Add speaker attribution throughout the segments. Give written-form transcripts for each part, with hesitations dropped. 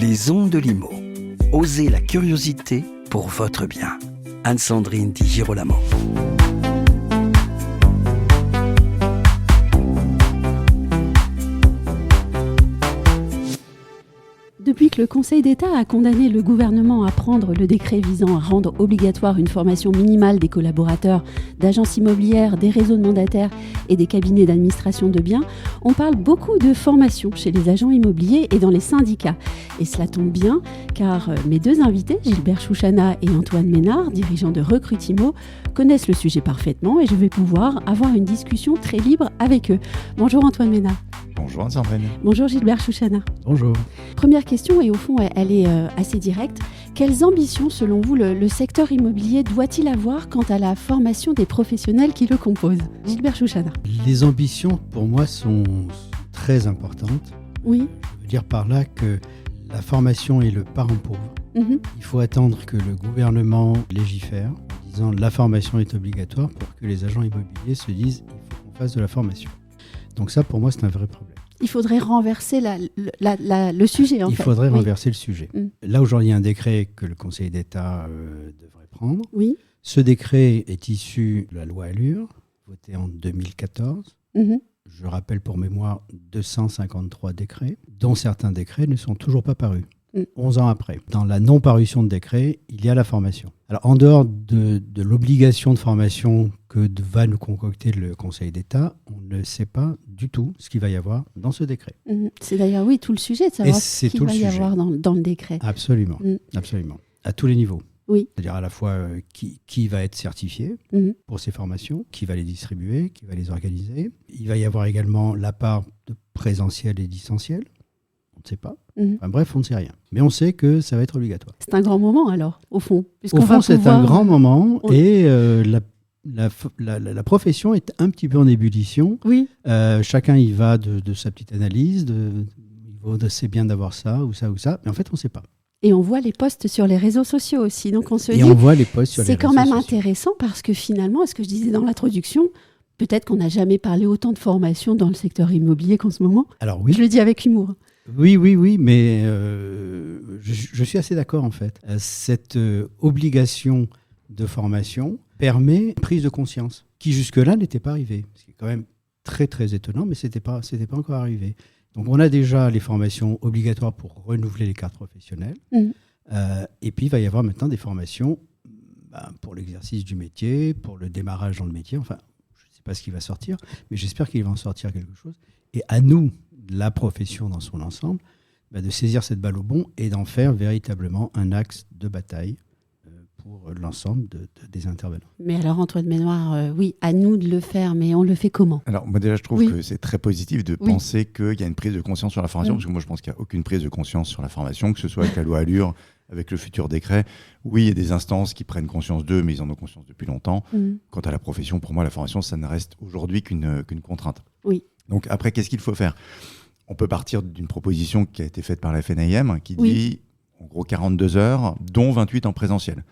Speaker 1: Les ondes de Limo. Osez la curiosité pour votre bien. Anne-Sandrine Di Girolamo.
Speaker 2: Depuis que le Conseil d'État a condamné le gouvernement à prendre le décret visant à rendre obligatoire une formation minimale des collaborateurs d'agences immobilières, des réseaux de mandataires et des cabinets d'administration de biens, on parle beaucoup de formation chez les agents immobiliers et dans les syndicats. Et cela tombe bien, car mes deux invités, Gilbert Chouchana et Antoine Ménard, dirigeants de Recrutimo, connaissent le sujet parfaitement et je vais pouvoir avoir une discussion très libre avec eux. Bonjour Antoine Ménard.
Speaker 3: Bonjour Anne-Sandrine.
Speaker 2: Bonjour Gilbert Chouchana.
Speaker 4: Bonjour.
Speaker 2: Première question, et au fond elle est assez directe. Quelles ambitions, selon vous, le secteur immobilier doit-il avoir quant à la formation des professionnels qui le composent ? Gilbert Chouchana.
Speaker 4: Les ambitions, pour moi, sont très importantes.
Speaker 2: Oui.
Speaker 4: Je veux dire par là que la formation est le parent pauvre. Il faut attendre que le gouvernement légifère en disant la formation est obligatoire pour que les agents immobiliers se disent il faut qu'on fasse de la formation. Donc ça, pour moi, c'est un vrai problème.
Speaker 2: Il faudrait renverser le sujet, en fait.
Speaker 4: Il faudrait renverser le sujet. Là, aujourd'hui, il y a un décret que le Conseil d'État devrait prendre.
Speaker 2: Oui.
Speaker 4: Ce décret est issu de la loi Allure, votée en 2014. Je rappelle pour mémoire 253 décrets, dont certains décrets ne sont toujours pas parus. 11 ans après. Dans la non-parution de décret, il y a la formation. Alors, en dehors de l'obligation de formation que va nous concocter le Conseil d'État, on ne sait pas du tout ce qu'il va y avoir dans ce décret.
Speaker 2: C'est d'ailleurs, oui, tout le sujet de savoir ce qu'il va y avoir dans le décret.
Speaker 4: Absolument, absolument. À tous les niveaux.
Speaker 2: Oui.
Speaker 4: C'est-à-dire à la fois qui va être certifié pour ces formations, qui va les distribuer, qui va les organiser. Il va y avoir également la part de présentiel et distanciel. On ne sait pas. Enfin, bref, on ne sait rien. Mais on sait que ça va être obligatoire.
Speaker 2: C'est un grand moment alors, au fond.
Speaker 4: Au fond, c'est un grand moment et la profession est un petit peu en ébullition.
Speaker 2: Oui.
Speaker 4: Chacun y va de sa petite analyse, c'est bien d'avoir ça ou ça ou ça, mais en fait, on ne sait pas.
Speaker 2: Et on voit les posts sur les réseaux sociaux aussi. Donc on se dit,
Speaker 4: on voit les posts sur les
Speaker 2: c'est
Speaker 4: réseaux
Speaker 2: quand même
Speaker 4: sociaux.
Speaker 2: intéressant parce que finalement, ce que je disais dans l'introduction, peut-être qu'on n'a jamais parlé autant de formation dans le secteur immobilier qu'en ce moment.
Speaker 4: Alors oui.
Speaker 2: Je le dis avec humour.
Speaker 4: Oui, mais je suis assez d'accord en fait. Cette obligation de formation permet une prise de conscience qui jusque-là n'était pas arrivée. Ce qui est quand même très très étonnant, mais c'était pas encore arrivé. Donc on a déjà les formations obligatoires pour renouveler les cartes professionnelles. Et puis il va y avoir maintenant des formations pour l'exercice du métier, pour le démarrage dans le métier. Enfin, je ne sais pas ce qui va sortir, mais j'espère qu'il va en sortir quelque chose. Et à nous, la profession dans son ensemble, de saisir cette balle au bond et d'en faire véritablement un axe de bataille pour l'ensemble des intervenants.
Speaker 2: Mais alors Antoine Ménard, oui, à nous de le faire, mais on le fait comment ?
Speaker 3: Alors moi déjà je trouve que c'est très positif de penser qu'il y a une prise de conscience sur la formation, parce que moi je pense qu'il n'y a aucune prise de conscience sur la formation, que ce soit avec la loi Allure, avec le futur décret. Oui, il y a des instances qui prennent conscience d'eux, mais ils en ont conscience depuis longtemps. Quant à la profession, pour moi la formation, ça ne reste aujourd'hui qu'une contrainte.
Speaker 2: Oui.
Speaker 3: Donc après, qu'est-ce qu'il faut faire ? On peut partir d'une proposition qui a été faite par la FNIM, qui dit en gros 42 heures, dont 28 en présentiel.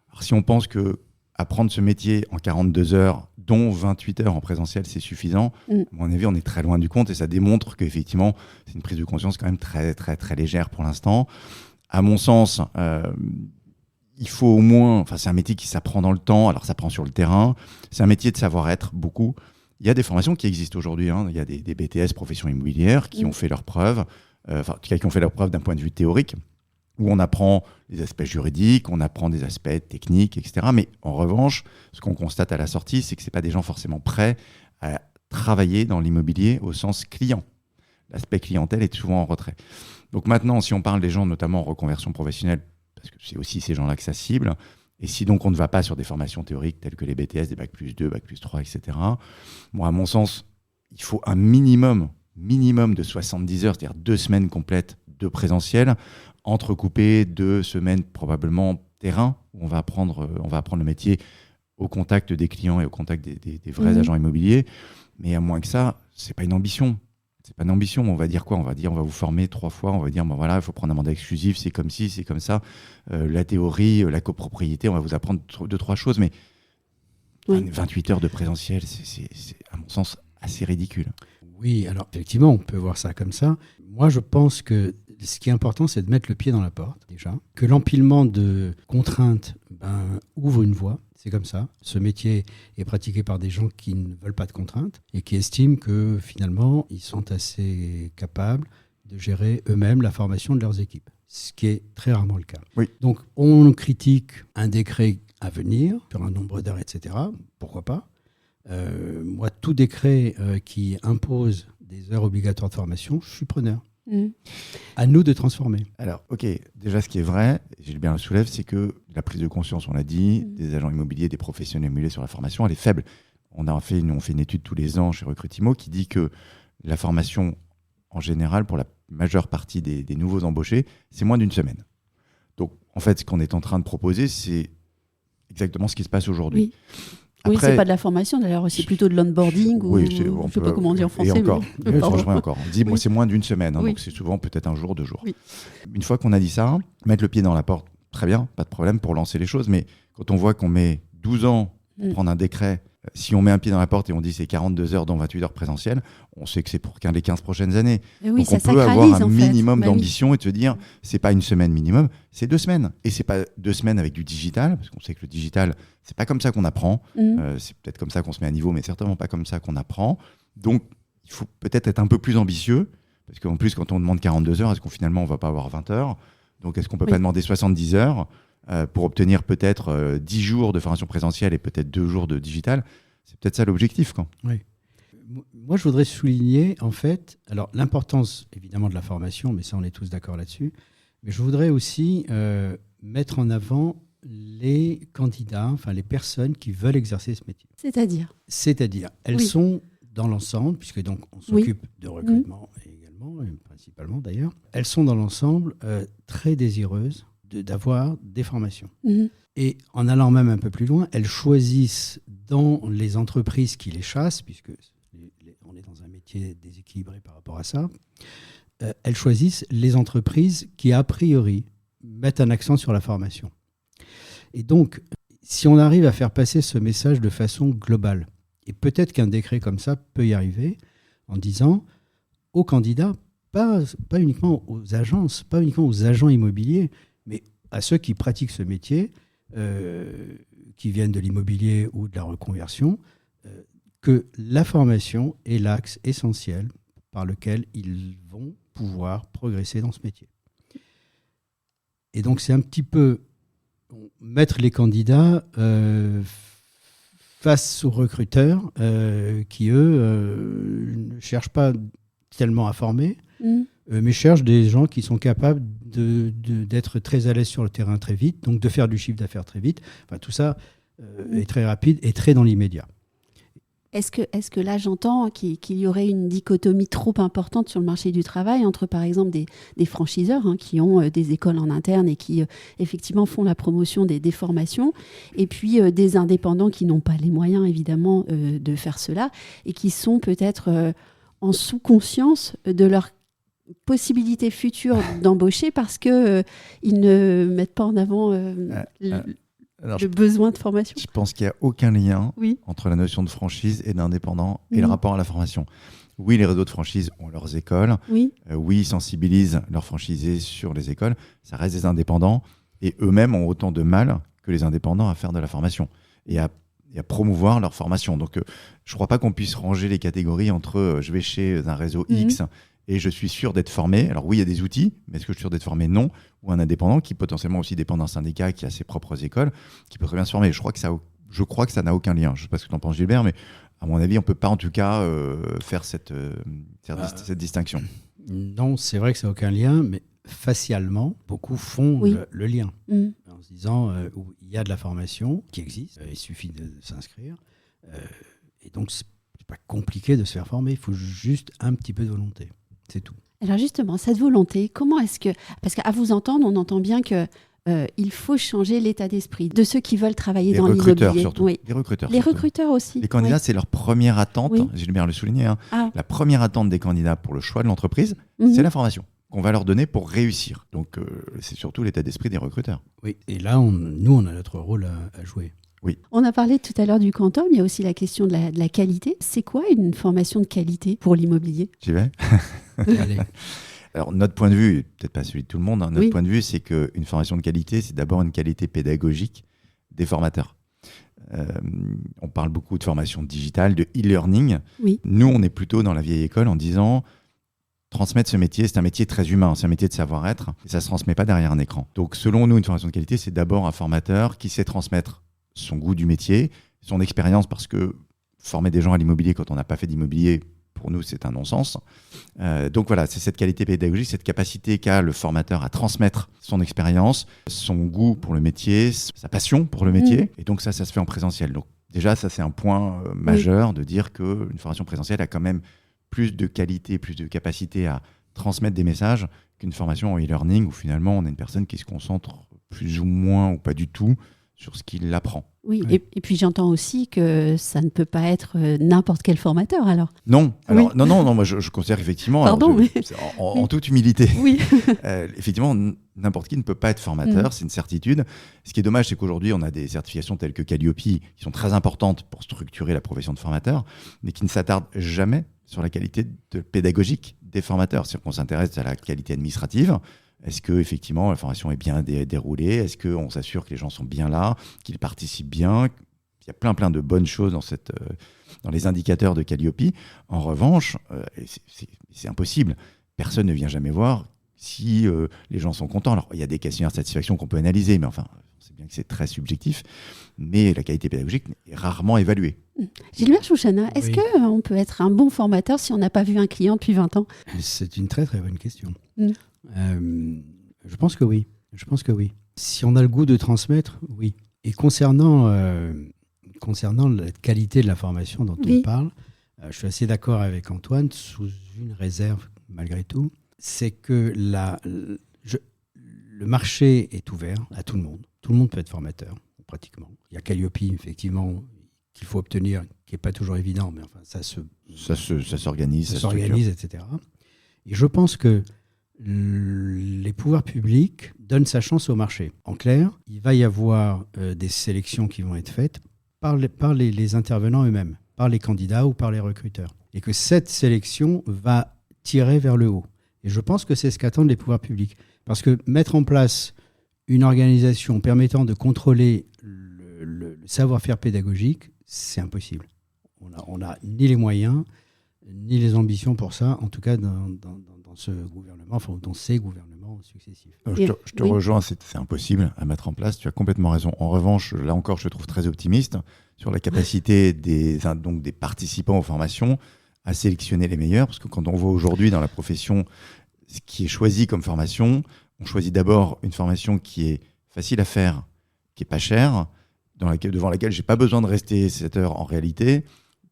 Speaker 3: Alors si on pense que apprendre ce métier en 42 heures, dont 28 heures en présentiel, c'est suffisant, à mon avis, on est très loin du compte et ça démontre qu'effectivement, c'est une prise de conscience quand même très, très, très légère pour l'instant. À mon sens, il faut au moins... Enfin, c'est un métier qui s'apprend dans le temps, alors ça prend sur le terrain. C'est un métier de savoir-être, beaucoup. Il y a des formations qui existent aujourd'hui. Il y a des BTS professions immobilières qui ont fait leurs preuves, qui ont fait leurs preuves d'un point de vue théorique, où on apprend des aspects juridiques, on apprend des aspects techniques, etc. Mais en revanche, ce qu'on constate à la sortie, c'est que ce n'est pas des gens forcément prêts à travailler dans l'immobilier au sens client. L'aspect clientèle est souvent en retrait. Donc maintenant, si on parle des gens notamment en reconversion professionnelle, parce que c'est aussi ces gens-là que ça cible, et si donc on ne va pas sur des formations théoriques telles que les BTS, des Bac+2, Bac+3, etc., à mon sens, il faut un minimum de 70 heures, c'est-à-dire 2 semaines complètes de présentiel, entrecoupées de semaines probablement terrain, où on va apprendre le métier au contact des clients et au contact des vrais agents immobiliers. Mais à moins que ça, c'est pas une ambition. C'est pas une ambition. On va dire quoi ? On va vous former 3 fois. On va dire, il faut prendre un mandat exclusif, c'est comme ci, c'est comme ça. La théorie, la copropriété, on va vous apprendre 2-3 choses. Mais 28 heures de présentiel, c'est à mon sens assez ridicule.
Speaker 4: Oui, alors effectivement, on peut voir ça comme ça. Moi, je pense que ce qui est important, c'est de mettre le pied dans la porte, déjà. Que l'empilement de contraintes ouvre une voie. C'est comme ça. Ce métier est pratiqué par des gens qui ne veulent pas de contraintes et qui estiment que, finalement, ils sont assez capables de gérer eux-mêmes la formation de leurs équipes. Ce qui est très rarement le cas.
Speaker 3: Oui.
Speaker 4: Donc, on critique un décret à venir, sur un nombre d'heures, etc. Pourquoi pas ? Moi, tout décret qui impose des heures obligatoires de formation, je suis preneur. À nous de transformer.
Speaker 3: Alors, ok, déjà ce qui est vrai, Gilbert le soulève, c'est que la prise de conscience, on l'a dit, des agents immobiliers, des professionnels immobiliers sur la formation, elle est faible. On fait une étude tous les ans chez Recrutimo qui dit que la formation, en général, pour la majeure partie des nouveaux embauchés, c'est moins d'une semaine. Donc, en fait, ce qu'on est en train de proposer, c'est exactement ce qui se passe aujourd'hui.
Speaker 2: Oui. Oui, c'est pas de la formation, d'ailleurs, c'est plutôt de l'onboarding, ou je ne sais pas comment on dit en français.
Speaker 3: Et encore,
Speaker 2: mais...
Speaker 3: encore. On dit, moi, c'est moins d'une semaine, donc c'est souvent peut-être un jour, 2 jours. Oui. Une fois qu'on a dit ça, mettre le pied dans la porte, très bien, pas de problème pour lancer les choses, mais quand on voit qu'on met 12 ans pour prendre un décret, si on met un pied dans la porte et on dit c'est 42 heures dont 28 heures présentielles, on sait que c'est pour les 15 prochaines années.
Speaker 2: Oui,
Speaker 3: donc on peut avoir un minimum d'ambition et de se dire c'est pas une semaine minimum, c'est 2 semaines. Et c'est pas 2 semaines avec du digital, parce qu'on sait que le digital, c'est pas comme ça qu'on apprend. C'est peut-être comme ça qu'on se met à niveau, mais certainement pas comme ça qu'on apprend. Donc il faut peut-être être un peu plus ambitieux, parce qu'en plus quand on demande 42 heures, est-ce qu'on finalement on va pas avoir 20 heures ? Donc est-ce qu'on peut pas demander 70 heures pour obtenir peut-être 10 jours de formation présentielle et peut-être 2 jours de digital? C'est peut-être ça l'objectif, quoi.
Speaker 4: Oui. Moi, je voudrais souligner, en fait, alors l'importance, évidemment, de la formation, mais ça, on est tous d'accord là-dessus, mais je voudrais aussi mettre en avant les candidats, enfin les personnes qui veulent exercer ce métier. C'est-à-dire, elles sont dans l'ensemble, puisque donc on s'occupe de recrutement également, et principalement d'ailleurs, elles sont dans l'ensemble très désireuses d'avoir des formations. Et en allant même un peu plus loin, elles choisissent dans les entreprises qui les chassent, puisque on est dans un métier déséquilibré par rapport à ça, elles choisissent les entreprises qui, a priori, mettent un accent sur la formation. Et donc, si on arrive à faire passer ce message de façon globale, et peut-être qu'un décret comme ça peut y arriver, en disant aux candidats, pas uniquement aux agences, pas uniquement aux agents immobiliers, mais à ceux qui pratiquent ce métier, qui viennent de l'immobilier ou de la reconversion, que la formation est l'axe essentiel par lequel ils vont pouvoir progresser dans ce métier. Et donc c'est un petit peu mettre les candidats face aux recruteurs qui, eux, ne cherchent pas tellement à former, mais cherchent des gens qui sont capables d'être très à l'aise sur le terrain très vite, donc de faire du chiffre d'affaires très vite. Enfin, tout ça est très rapide et très dans l'immédiat.
Speaker 2: Est-ce que là, j'entends qu'il y aurait une dichotomie trop importante sur le marché du travail entre, par exemple, des franchiseurs qui ont des écoles en interne et qui, effectivement, font la promotion des formations, et puis des indépendants qui n'ont pas les moyens, évidemment, de faire cela, et qui sont peut-être en sous-conscience de leur possibilité future d'embaucher parce qu'ils ne mettent pas en avant le besoin de formation.
Speaker 3: Je pense qu'il n'y a aucun lien entre la notion de franchise et d'indépendant et le rapport à la formation. Oui, les réseaux de franchise ont leurs écoles. Oui, ils sensibilisent leurs franchisés sur les écoles. Ça reste des indépendants et eux-mêmes ont autant de mal que les indépendants à faire de la formation et à promouvoir leur formation. Donc, je ne crois pas qu'on puisse ranger les catégories entre je vais chez un réseau X et je suis sûr d'être formé. Alors oui, il y a des outils, mais est-ce que je suis sûr d'être formé ? Non. Ou un indépendant qui potentiellement aussi dépend d'un syndicat qui a ses propres écoles, qui peut très bien se former. Je crois que ça n'a aucun lien. Je ne sais pas ce que tu en penses, Gilbert, mais à mon avis, on ne peut pas en tout cas faire cette distinction.
Speaker 4: Non, c'est vrai que ça n'a aucun lien, mais facialement, beaucoup font le lien. En se disant, il y a de la formation qui existe, il suffit de s'inscrire. Et donc, ce n'est pas compliqué de se faire former, il faut juste un petit peu de volonté. C'est tout.
Speaker 2: Alors justement, cette volonté, comment est-ce que... Parce qu'à vous entendre, on entend bien que il faut changer l'état d'esprit de ceux qui veulent travailler dans l'immobilier.
Speaker 3: Les recruteurs surtout. Les recruteurs.
Speaker 2: Les recruteurs aussi.
Speaker 3: Les candidats, c'est leur première attente, Gilbert le soulignait, la première attente des candidats pour le choix de l'entreprise, c'est la formation qu'on va leur donner pour réussir. Donc c'est surtout l'état d'esprit des recruteurs.
Speaker 4: Oui, et là, nous, on a notre rôle à jouer.
Speaker 2: Oui. On a parlé tout à l'heure du quantum, il y a aussi la question de la qualité. C'est quoi une formation de qualité pour l'immobilier ?
Speaker 3: J'y vais.
Speaker 4: Allez.
Speaker 3: Alors, notre point de vue, peut-être pas celui de tout le monde, notre
Speaker 2: Oui.
Speaker 3: point de vue, c'est qu'une formation de qualité, c'est d'abord une qualité pédagogique des formateurs. On parle beaucoup de formation digitale, de e-learning.
Speaker 2: Oui.
Speaker 3: Nous, on est plutôt dans la vieille école en disant transmettre ce métier, c'est un métier très humain, c'est un métier de savoir-être, et ça ne se transmet pas derrière un écran. Donc, selon nous, une formation de qualité, c'est d'abord un formateur qui sait transmettre son goût du métier, son expérience, parce que former des gens à l'immobilier quand on n'a pas fait d'immobilier, pour nous, c'est un non-sens. Donc voilà, c'est cette qualité pédagogique, cette capacité qu'a le formateur à transmettre son expérience, son goût pour le métier, sa passion pour le métier. Et donc ça se fait en présentiel. Donc déjà, ça, c'est un point majeur de dire qu'une formation présentielle a quand même plus de qualité, plus de capacité à transmettre des messages qu'une formation en e-learning où finalement, on a une personne qui se concentre plus ou moins ou pas du tout sur ce qu'il apprend.
Speaker 2: Oui, et puis j'entends aussi que ça ne peut pas être n'importe quel formateur alors.
Speaker 3: Non, alors,
Speaker 2: Oui.
Speaker 3: non, moi je considère effectivement,
Speaker 2: Pardon, mais...
Speaker 3: en toute humilité,
Speaker 2: Oui.
Speaker 3: effectivement, n'importe qui ne peut pas être formateur, c'est une certitude. Ce qui est dommage, c'est qu'aujourd'hui, on a des certifications telles que Calliope qui sont très importantes pour structurer la profession de formateur, mais qui ne s'attardent jamais sur la qualité pédagogique des formateurs. C'est-à-dire qu'on s'intéresse à la qualité administrative. Est-ce que effectivement la formation est bien déroulée? Est-ce qu'on s'assure que les gens sont bien là, qu'ils participent bien? Il y a plein de bonnes choses dans les indicateurs de Calliope. En revanche, c'est impossible. Personne ne vient jamais voir si les gens sont contents. Alors, il y a des questionnaires de satisfaction qu'on peut analyser, mais enfin, on sait bien que c'est très subjectif. Mais la qualité pédagogique est rarement évaluée.
Speaker 2: Gilbert Chouchana, est-ce
Speaker 4: Oui.
Speaker 2: qu'on peut être un bon formateur si on n'a pas vu un client depuis 20 ans?
Speaker 4: C'est une très très bonne question.
Speaker 2: Mm.
Speaker 4: Je pense que oui. Si on a le goût de transmettre, oui. Et concernant la qualité de la formation dont
Speaker 2: Oui.
Speaker 4: on parle, je suis assez d'accord avec Antoine, sous une réserve malgré tout, c'est que le marché est ouvert à tout le monde. Tout le monde peut être formateur, pratiquement. Il y a Calliope, effectivement, qu'il faut obtenir, qui n'est pas toujours évident, mais enfin, ça
Speaker 3: s'organise,
Speaker 4: ça s'organise, etc. Et je pense que les pouvoirs publics donnent sa chance au marché. En clair, il va y avoir des sélections qui vont être faites par les intervenants eux-mêmes, par les candidats ou par les recruteurs. Et que cette sélection va tirer vers le haut. Et je pense que c'est ce qu'attendent les pouvoirs publics. Parce que mettre en place une organisation permettant de contrôler le savoir-faire pédagogique, c'est impossible. On n'a ni les moyens, ni les ambitions pour ça, en tout cas dans ce gouvernement, enfin dans ces gouvernements successifs.
Speaker 3: Je te rejoins, c'est impossible à mettre en place, tu as complètement raison. En revanche, là encore, je te trouve très optimiste sur la capacité des participants aux formations à sélectionner les meilleurs, parce que quand on voit aujourd'hui dans la profession ce qui est choisi comme formation, on choisit d'abord une formation qui est facile à faire, qui est pas chère, devant laquelle j'ai pas besoin de rester 7 heures en réalité,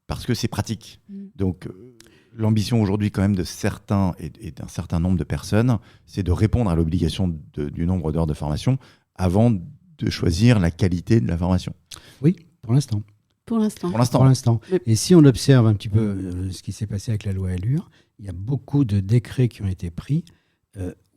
Speaker 3: parce que c'est pratique. Donc l'ambition aujourd'hui quand même de certains et d'un certain nombre de personnes, c'est de répondre à l'obligation du nombre d'heures de formation avant de choisir la qualité de la formation.
Speaker 4: Oui, pour l'instant.
Speaker 2: Pour l'instant.
Speaker 4: Pour l'instant. Et si on observe un petit peu ce qui s'est passé avec la loi Allure, il y a beaucoup de décrets qui ont été pris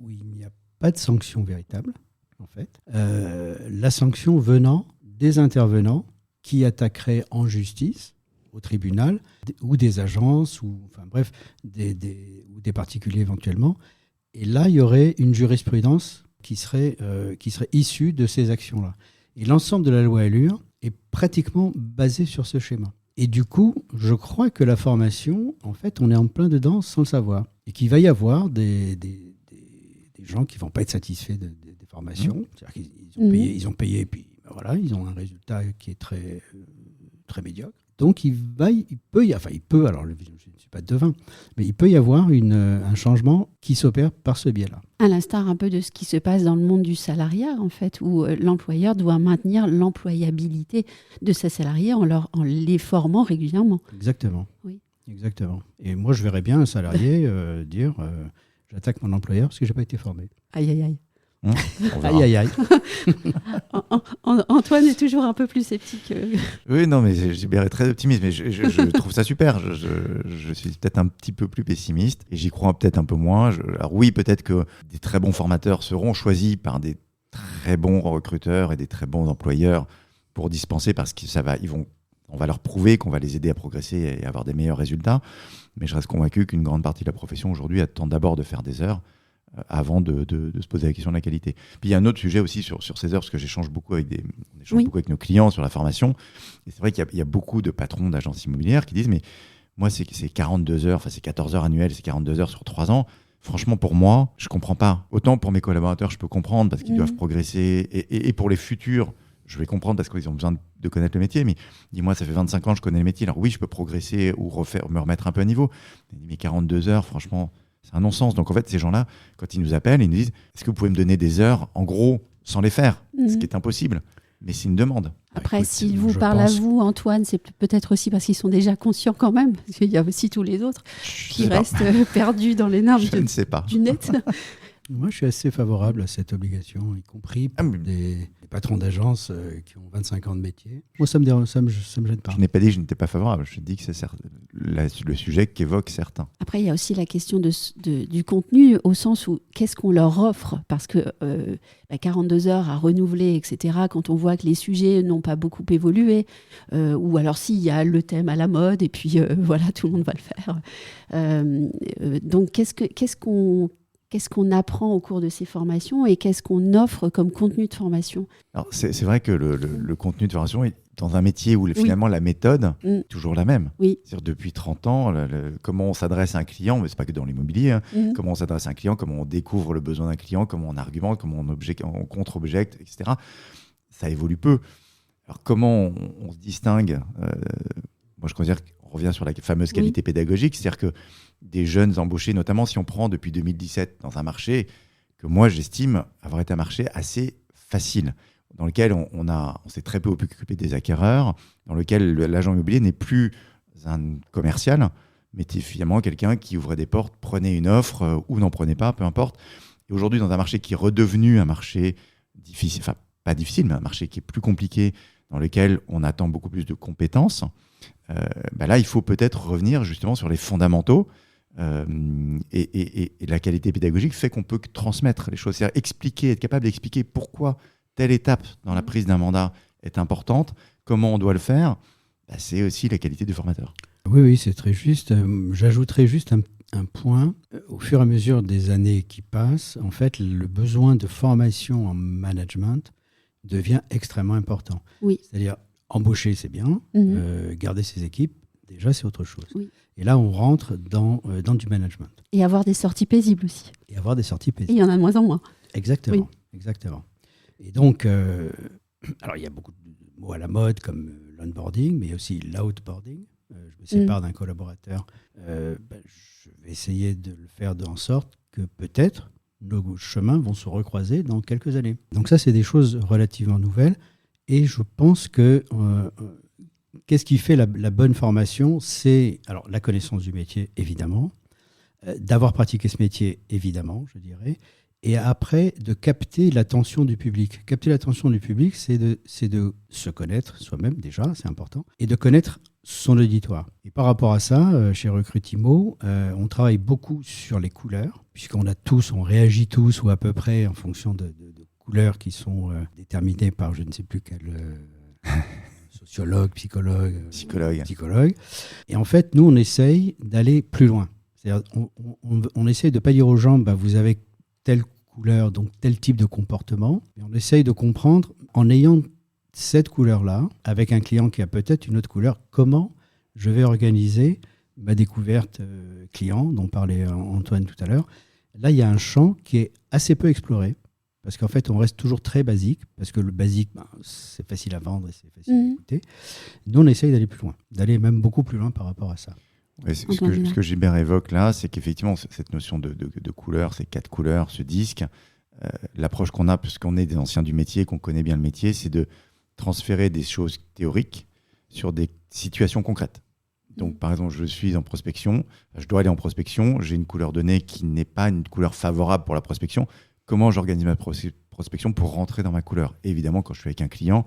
Speaker 4: où il n'y a pas de sanction véritable, en fait. La sanction venant des intervenants qui attaqueraient en justice, au tribunal, ou des agences, ou des particuliers éventuellement. Et là, il y aurait une jurisprudence qui serait issue de ces actions-là. Et l'ensemble de la loi Allure est pratiquement basé sur ce schéma. Et du coup, je crois que la formation, en fait, on est en plein dedans sans le savoir. Et qu'il va y avoir des gens qui ne vont pas être satisfaits des formations. C'est-à-dire qu'ils ont payé, et puis voilà, ils ont un résultat qui est très, très médiocre. Donc, il peut, alors je ne suis pas devin, mais il peut y avoir un changement qui s'opère par ce biais-là.
Speaker 2: À l'instar un peu de ce qui se passe dans le monde du salariat, en fait, où l'employeur doit maintenir l'employabilité de ses salariés en les formant régulièrement.
Speaker 4: Exactement.
Speaker 2: Oui.
Speaker 4: Exactement. Et moi, je verrais bien un salarié dire j'attaque mon employeur parce que je n'ai pas été formé.
Speaker 2: Aïe, aïe, aïe.
Speaker 3: On verra.
Speaker 4: Aïe, aïe, aïe.
Speaker 2: Antoine est toujours un peu plus sceptique.
Speaker 3: Oui, non, mais Gilbert est très optimiste, mais je trouve ça super. Je suis peut-être un petit peu plus pessimiste et j'y crois peut-être un peu moins. Alors oui, peut-être que des très bons formateurs seront choisis par des très bons recruteurs et des très bons employeurs pour dispenser parce que ils vont On va leur prouver qu'on va les aider à progresser et avoir des meilleurs résultats. Mais je reste convaincu qu'une grande partie de la profession aujourd'hui attend d'abord de faire des heures avant de se poser la question de la qualité. Puis il y a un autre sujet aussi sur ces heures, parce que j'échange beaucoup avec beaucoup avec nos clients sur la formation. Et c'est vrai qu'il y a beaucoup de patrons d'agences immobilières qui disent mais moi c'est 42 heures, enfin c'est 14 heures annuelles, c'est 42 heures sur 3 ans. Franchement, pour moi, je comprends pas. Autant pour mes collaborateurs, je peux comprendre parce qu'ils doivent progresser. Et pour les futurs, je vais comprendre parce qu'ils ont besoin de connaître le métier. Mais dis-moi, ça fait 25 ans que je connais le métier. Alors oui, je peux progresser ou me remettre un peu à niveau. Mais 42 heures, franchement, c'est un non-sens. Donc en fait, ces gens-là, quand ils nous appellent, ils nous disent « Est-ce que vous pouvez me donner des heures, en gros, sans les faire ?» Ce qui est impossible. Mais c'est une demande.
Speaker 2: Après, s'ils vous parlent à vous, Antoine, c'est peut-être aussi parce qu'ils sont déjà conscients quand même. Parce qu'il y a aussi tous les autres qui restent perdus dans les normes du net.
Speaker 4: Moi, je suis assez favorable à cette obligation, y compris pour des patrons d'agence qui ont 25 ans de métier. Moi, ça me gêne pas.
Speaker 3: Je n'ai pas dit que je n'étais pas favorable. Je dis que c'est le sujet qu'évoquent certains.
Speaker 2: Après, il y a aussi la question du contenu, au sens où qu'est-ce qu'on leur offre ? Parce que 42 heures à renouveler, etc., quand on voit que les sujets n'ont pas beaucoup évolué, ou alors s'il y a le thème à la mode, et puis voilà, tout le monde va le faire. Donc, qu'est-ce qu'on apprend au cours de ces formations et qu'est-ce qu'on offre comme contenu de formation ?
Speaker 3: Alors, c'est vrai que le contenu de formation est dans un métier où finalement la méthode est toujours la même.
Speaker 2: Oui.
Speaker 3: C'est-à-dire depuis 30 ans, comment on s'adresse à un client, mais ce n'est pas que dans l'immobilier, comment on s'adresse à un client, comment on découvre le besoin d'un client, comment on argumente, comment on contre-objecte, etc. Ça évolue peu. Alors comment on se distingue moi je considère qu'on revient sur la fameuse qualité pédagogique, c'est-à-dire que des jeunes embauchés, notamment si on prend depuis 2017 dans un marché que moi j'estime avoir été un marché assez facile, dans lequel on s'est très peu occupé des acquéreurs, dans lequel l'agent immobilier n'est plus un commercial, mais finalement quelqu'un qui ouvrait des portes, prenait une offre ou n'en prenait pas, peu importe. Et aujourd'hui, dans un marché qui est redevenu un marché difficile, enfin pas difficile, mais un marché qui est plus compliqué, dans lequel on attend beaucoup plus de compétences, là, il faut peut-être revenir justement sur les fondamentaux. Et la qualité pédagogique fait qu'on peut transmettre les choses, c'est-à-dire être capable d'expliquer pourquoi telle étape dans la prise d'un mandat est importante, comment on doit le faire. C'est aussi la qualité du formateur.
Speaker 4: Oui, c'est très juste. J'ajouterais juste un point. Au fur et à mesure des années qui passent, en fait, le besoin de formation en management devient extrêmement important. Oui. C'est-à-dire, embaucher, c'est bien. Garder ses équipes, déjà, c'est autre chose. Oui. Et là, on rentre dans du management.
Speaker 2: Et avoir des sorties paisibles aussi.
Speaker 4: Et il
Speaker 2: y en a de moins en moins.
Speaker 4: Exactement. Et donc, alors il y a beaucoup de mots à la mode comme l'onboarding, mais aussi l'outboarding. Je me sépare d'un collaborateur. Je vais essayer de le faire en sorte que peut-être nos chemins vont se recroiser dans quelques années. Donc ça, c'est des choses relativement nouvelles. Et je pense que qu'est-ce qui fait la bonne formation ? C'est alors la connaissance du métier, évidemment, d'avoir pratiqué ce métier, évidemment, je dirais, et après de capter l'attention du public. Capter l'attention du public, c'est de se connaître soi-même déjà, c'est important, et de connaître son auditoire. Et par rapport à ça, chez Recrutimo, on travaille beaucoup sur les couleurs, puisqu'on réagit tous, ou à peu près en fonction de couleurs qui sont déterminées par je ne sais plus quel sociologue, psychologue. Et en fait, nous, on essaye d'aller plus loin. C'est-à-dire, on essaye de ne pas dire aux gens, vous avez telle couleur, donc tel type de comportement. Et on essaye de comprendre, en ayant cette couleur-là, avec un client qui a peut-être une autre couleur, comment je vais organiser ma découverte client, dont parlait Antoine tout à l'heure. Là, il y a un champ qui est assez peu exploré. Parce qu'en fait, on reste toujours très basique, parce que le basique, c'est facile à vendre et c'est facile à écouter. Nous, on essaye d'aller plus loin, d'aller même beaucoup plus loin par rapport à ça.
Speaker 3: Ouais, ce que Gilbert évoque là, c'est qu'effectivement, cette notion de couleur, ces 4 couleurs, ce disque, l'approche qu'on a, puisqu'on est des anciens du métier, qu'on connaît bien le métier, c'est de transférer des choses théoriques sur des situations concrètes. Donc, par exemple, je suis en prospection, je dois aller en prospection, j'ai une couleur donnée qui n'est pas une couleur favorable pour la prospection. Comment j'organise ma prospection pour rentrer dans ma couleur ? Et évidemment, quand je suis avec un client,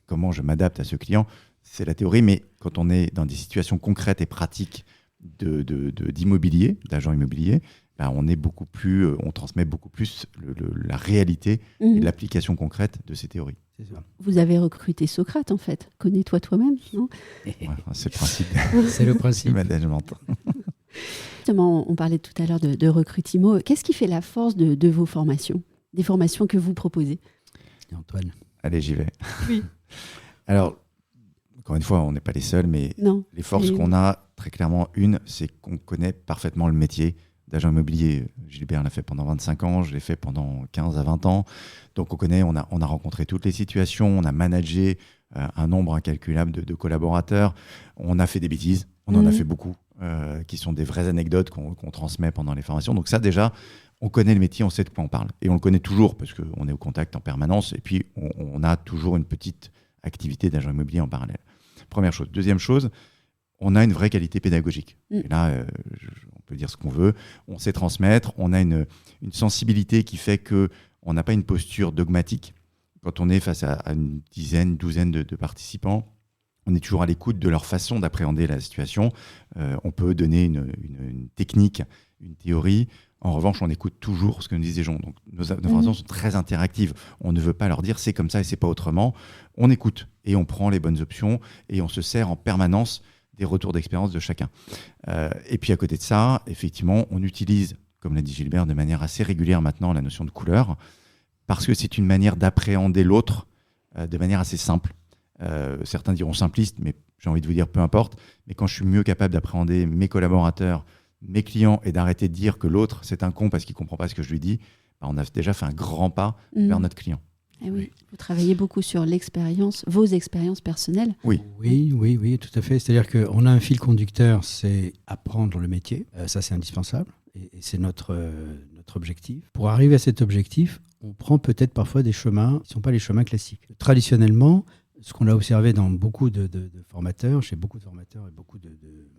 Speaker 3: comment je m'adapte à ce client ? C'est la théorie, mais quand on est dans des situations concrètes et pratiques d'immobilier, d'agents immobiliers, on transmet beaucoup plus la réalité et l'application concrète de ces théories.
Speaker 4: C'est ça.
Speaker 2: Vous avez recruté Socrate, en fait. Connais-toi toi-même, non?
Speaker 3: Ouais, c'est le principe
Speaker 4: C'est le
Speaker 3: du
Speaker 4: principe.
Speaker 3: management.
Speaker 2: Justement, on parlait tout à l'heure de Recrutimo. Qu'est-ce qui fait la force de vos formations, des formations que vous proposez?
Speaker 4: Et Antoine.
Speaker 3: Allez, j'y vais.
Speaker 2: Oui.
Speaker 3: Alors, encore une fois, on n'est pas les seuls, mais
Speaker 2: Non.
Speaker 3: les forces qu'on a, très clairement, c'est qu'on connaît parfaitement le métier d'agent immobilier. Gilbert l'a fait pendant 25 ans, je l'ai fait pendant 15 à 20 ans. Donc on connaît, on a rencontré toutes les situations, on a managé un nombre incalculable de collaborateurs. On a fait des bêtises, on en a fait beaucoup, qui sont des vraies anecdotes qu'on transmet pendant les formations. Donc ça, déjà, on connaît le métier, on sait de quoi on parle. Et on le connaît toujours parce qu'on est au contact en permanence. Et puis, on a toujours une petite activité d'agent immobilier en parallèle. Première chose. Deuxième chose, on a une vraie qualité pédagogique. Et là, on peut dire ce qu'on veut. On sait transmettre. On a une sensibilité qui fait qu'on n'a pas une posture dogmatique. Quand on est face à une douzaine de participants, on est toujours à l'écoute de leur façon d'appréhender la situation. On peut donner une technique, une théorie. En revanche, on écoute toujours ce que nous disent les gens. Donc, nos formations sont très interactives. On ne veut pas leur dire c'est comme ça et c'est pas autrement. On écoute et on prend les bonnes options et on se sert en permanence des retours d'expérience de chacun. Et puis à côté de ça, effectivement, on utilise, comme l'a dit Gilbert, de manière assez régulière maintenant la notion de couleur, parce que c'est une manière d'appréhender l'autre de manière assez simple. Certains diront simpliste, mais j'ai envie de vous dire peu importe. Mais quand je suis mieux capable d'appréhender mes collaborateurs, mes clients, et d'arrêter de dire que l'autre c'est un con parce qu'il ne comprend pas ce que je lui dis, on a déjà fait un grand pas vers notre client.
Speaker 2: Eh oui. Vous travaillez beaucoup sur l'expérience, vos expériences personnelles.
Speaker 3: Oui,
Speaker 4: tout à fait. C'est-à-dire qu'on a un fil conducteur, c'est apprendre le métier. Ça, c'est indispensable. Et c'est notre objectif. Pour arriver à cet objectif, on prend peut-être parfois des chemins qui ne sont pas les chemins classiques. Traditionnellement, ce qu'on a observé dans beaucoup de formateurs, chez beaucoup de formateurs et beaucoup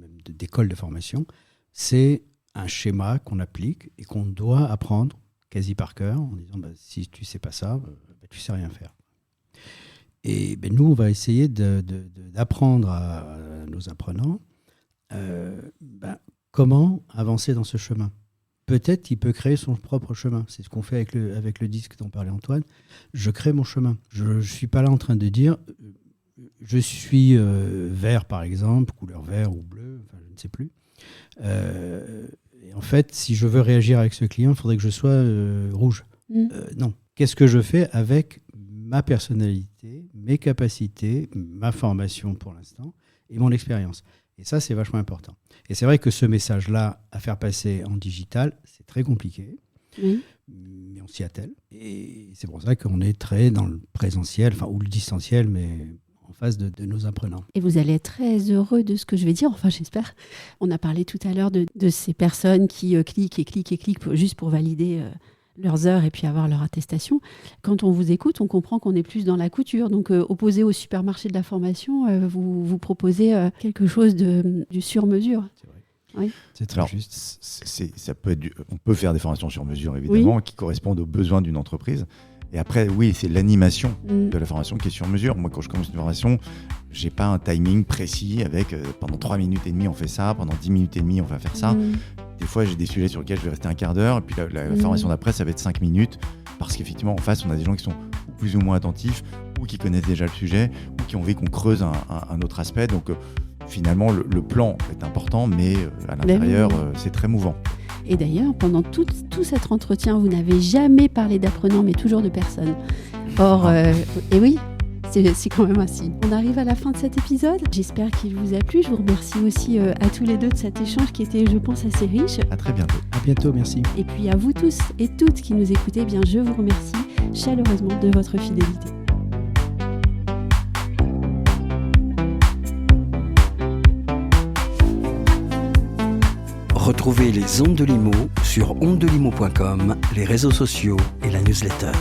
Speaker 4: même d'écoles de formation, c'est un schéma qu'on applique et qu'on doit apprendre quasi par cœur, en disant si tu ne sais pas ça, tu ne sais rien faire. Et nous, on va essayer d'apprendre à nos apprenants comment avancer dans ce chemin. Peut-être qu'il peut créer son propre chemin. C'est ce qu'on fait avec le disque dont parlait Antoine. Je crée mon chemin. Je ne suis pas là en train de dire je suis vert, par exemple, couleur vert ou bleu, enfin, je ne sais plus. Et en fait, si je veux réagir avec ce client, il faudrait que je sois rouge. Non. Qu'est-ce que je fais avec ma personnalité, mes capacités, ma formation pour l'instant et mon expérience? Et ça, c'est vachement important. Et c'est vrai que ce message-là, à faire passer en digital, c'est très compliqué. Mais on s'y attelle. Et c'est pour ça qu'on est très dans le présentiel, ou le distanciel, mais en face de nos apprenants.
Speaker 2: Et vous allez être très heureux de ce que je vais dire, enfin j'espère. On a parlé tout à l'heure de ces personnes qui cliquent juste pour valider leurs heures et puis avoir leur attestation. Quand on vous écoute, on comprend qu'on est plus dans la couture. Donc opposé au supermarché de la formation, vous proposez quelque chose du sur-mesure.
Speaker 4: C'est vrai.
Speaker 2: Oui.
Speaker 4: C'est très juste.
Speaker 3: Ça peut être on peut faire des formations sur mesure, évidemment, qui correspondent aux besoins d'une entreprise. Et après, oui, c'est l'animation de la formation qui est sur mesure. Moi, quand je commence une formation, je n'ai pas un timing précis avec pendant 3 minutes et demie, on fait ça, pendant 10 minutes et demie, on va faire ça. Des fois, j'ai des sujets sur lesquels je vais rester un quart d'heure, et puis la formation d'après, ça va être 5 minutes, parce qu'effectivement, en face, on a des gens qui sont plus ou moins attentifs, ou qui connaissent déjà le sujet, ou qui ont envie qu'on creuse un autre aspect. Donc, finalement, le plan est important, mais à l'intérieur, c'est très mouvant.
Speaker 2: Et d'ailleurs, pendant tout cet entretien, vous n'avez jamais parlé d'apprenants, mais toujours de personnes. Or, et oui, c'est quand même ainsi. On arrive à la fin de cet épisode. J'espère qu'il vous a plu. Je vous remercie aussi à tous les deux de cet échange qui était, je pense, assez riche.
Speaker 3: À très bientôt.
Speaker 4: À bientôt, merci.
Speaker 2: Et puis à vous tous et toutes qui nous écoutez, je vous remercie chaleureusement de votre fidélité.
Speaker 1: Retrouvez les Ondes de Limo sur ondedelimo.com, les réseaux sociaux et la newsletter.